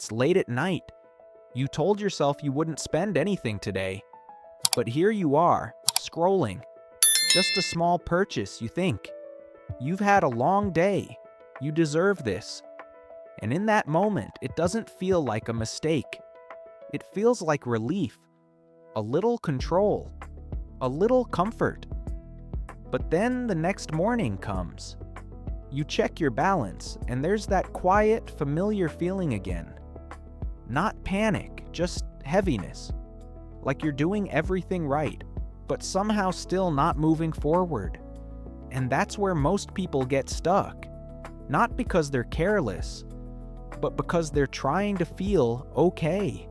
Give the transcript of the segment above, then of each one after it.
It's late at night. You told yourself you wouldn't spend anything today. But here you are, scrolling. Just a small purchase, you think. You've had a long day. You deserve this. And in that moment, it doesn't feel like a mistake. It feels like relief, a little control, a little comfort. But then the next morning comes. You check your balance, and there's that quiet, familiar feeling again. Not panic, just heaviness. Like you're doing everything right, but somehow still not moving forward. And that's where most people get stuck. Not because they're careless, but because they're trying to feel okay.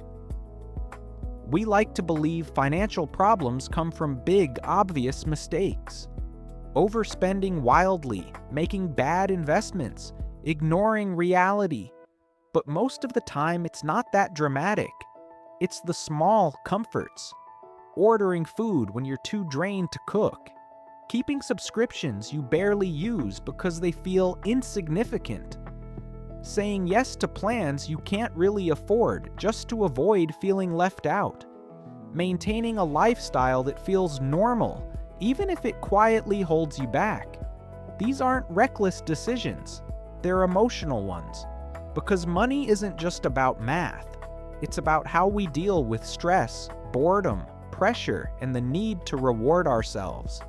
We like to believe financial problems come from big, obvious mistakes. Overspending wildly, making bad investments, ignoring reality. But most of the time, it's not that dramatic. It's the small comforts. Ordering food when you're too drained to cook. Keeping subscriptions you barely use because they feel insignificant. Saying yes to plans you can't really afford just to avoid feeling left out. Maintaining a lifestyle that feels normal, even if it quietly holds you back. These aren't reckless decisions, they're emotional ones. Because money isn't just about math. It's about how we deal with stress, boredom, pressure, and the need to reward ourselves.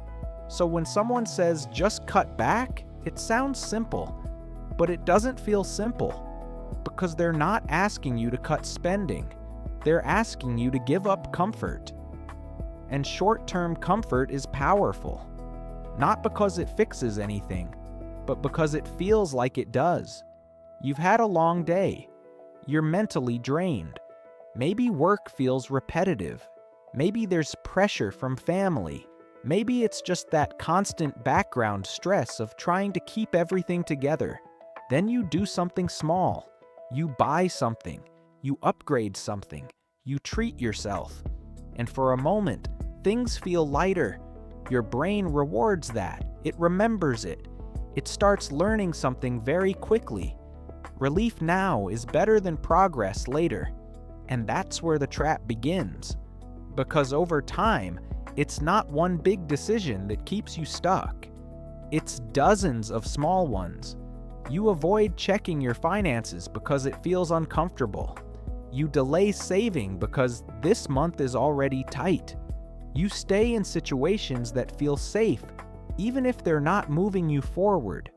So when someone says just cut back, it sounds simple, but it doesn't feel simple. Because they're not asking you to cut spending. They're asking you to give up comfort. And short-term comfort is powerful. Not because it fixes anything, but because it feels like it does. You've had a long day. You're mentally drained. Maybe work feels repetitive. Maybe there's pressure from family. Maybe it's just that constant background stress of trying to keep everything together. Then you do something small. You buy something. You upgrade something. You treat yourself. And for a moment, things feel lighter. Your brain rewards that. It remembers it. It starts learning something very quickly. Relief now is better than progress later. And that's where the trap begins. Because over time, it's not one big decision that keeps you stuck. It's dozens of small ones. You avoid checking your finances because it feels uncomfortable. You delay saving because this month is already tight. You stay in situations that feel safe, even if they're not moving you forward.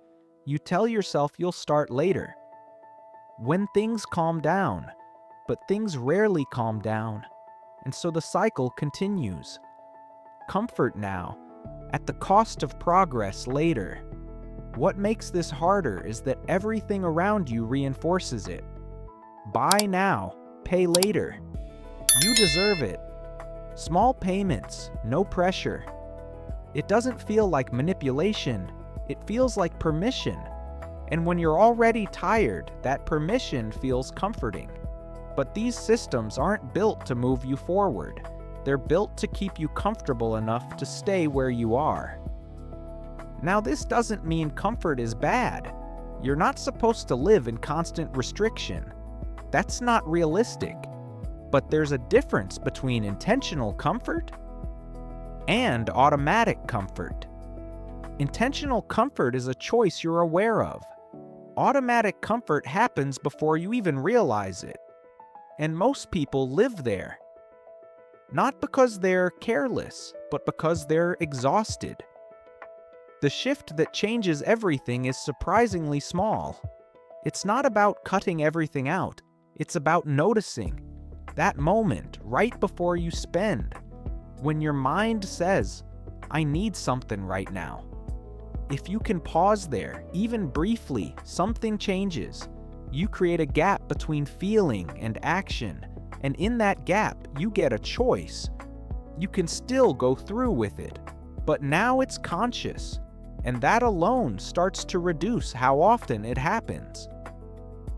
You tell yourself you'll start later. When things calm down, but things rarely calm down, and so the cycle continues. Comfort now, at the cost of progress later. What makes this harder is that everything around you reinforces it. Buy now, pay later. You deserve it. Small payments, no pressure. It doesn't feel like manipulation, it feels like permission. And when you're already tired, that permission feels comforting. But these systems aren't built to move you forward. They're built to keep you comfortable enough to stay where you are. Now, this doesn't mean comfort is bad. You're not supposed to live in constant restriction. That's not realistic. But there's a difference between intentional comfort and automatic comfort. Intentional comfort is a choice you're aware of. Automatic comfort happens before you even realize it. And most people live there. Not because they're careless, but because they're exhausted. The shift that changes everything is surprisingly small. It's not about cutting everything out. It's about noticing that moment right before you spend, when your mind says, I need something right now. If you can pause there, even briefly, something changes. You create a gap between feeling and action, and in that gap, you get a choice. You can still go through with it, but now it's conscious, and that alone starts to reduce how often it happens.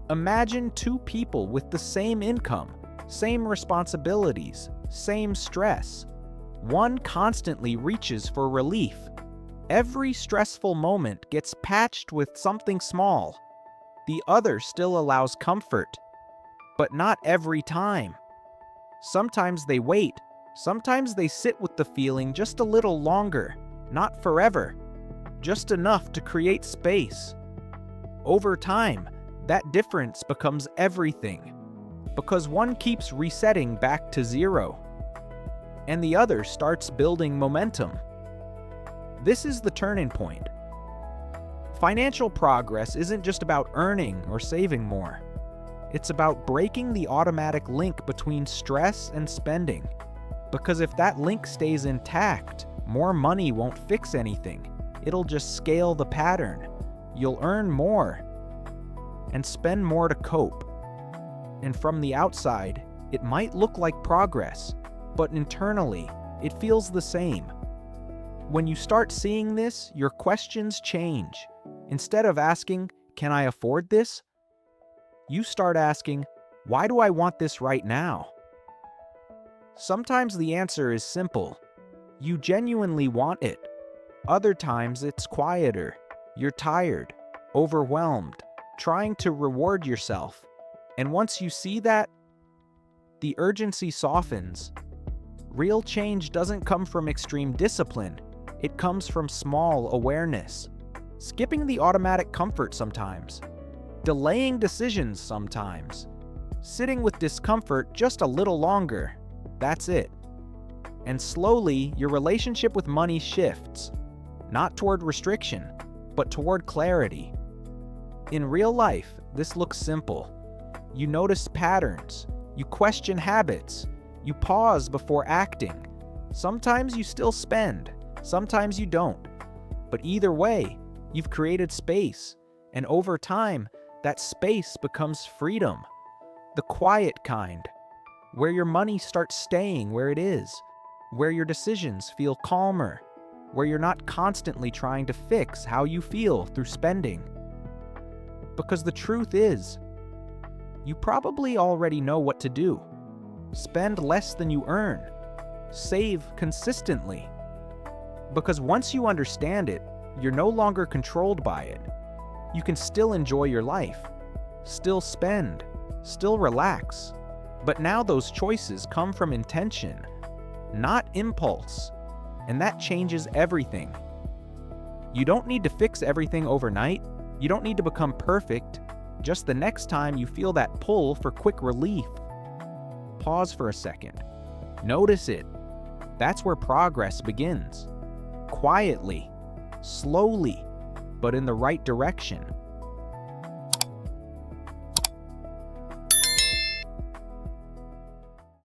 Imagine two people with the same income, same responsibilities, same stress. One constantly reaches for relief. Every stressful moment gets patched with something small. The other still allows comfort. But not every time. Sometimes they wait. Sometimes they sit with the feeling just a little longer, not forever, just enough to create space. Over time, that difference becomes everything, because one keeps resetting back to zero, and the other starts building momentum. This is the turning point. Financial progress isn't just about earning or saving more. It's about breaking the automatic link between stress and spending. Because if that link stays intact, more money won't fix anything. It'll just scale the pattern. You'll earn more and spend more to cope. And from the outside, it might look like progress, but internally, it feels the same. When you start seeing this, your questions change. Instead of asking, "Can I afford this?" you start asking, "Why do I want this right now?" Sometimes the answer is simple. You genuinely want it. Other times it's quieter. You're tired, overwhelmed, trying to reward yourself. And once you see that, the urgency softens. Real change doesn't come from extreme discipline. It comes from small awareness. Skipping the automatic comfort sometimes. Delaying decisions sometimes. Sitting with discomfort just a little longer. That's it. And slowly, your relationship with money shifts. Not toward restriction, but toward clarity. In real life, this looks simple. You notice patterns. You question habits. You pause before acting. Sometimes you still spend. Sometimes you don't. But either way, you've created space. And over time, that space becomes freedom. The quiet kind, where your money starts staying where it is, where your decisions feel calmer, where you're not constantly trying to fix how you feel through spending. Because the truth is, you probably already know what to do. Spend less than you earn. Save consistently. Because once you understand it, you're no longer controlled by it. You can still enjoy your life, still spend, still relax. But now those choices come from intention, not impulse. And that changes everything. You don't need to fix everything overnight. You don't need to become perfect. Just the next time you feel that pull for quick relief, pause for a second. Notice it. That's where progress begins. Quietly, slowly, but in the right direction.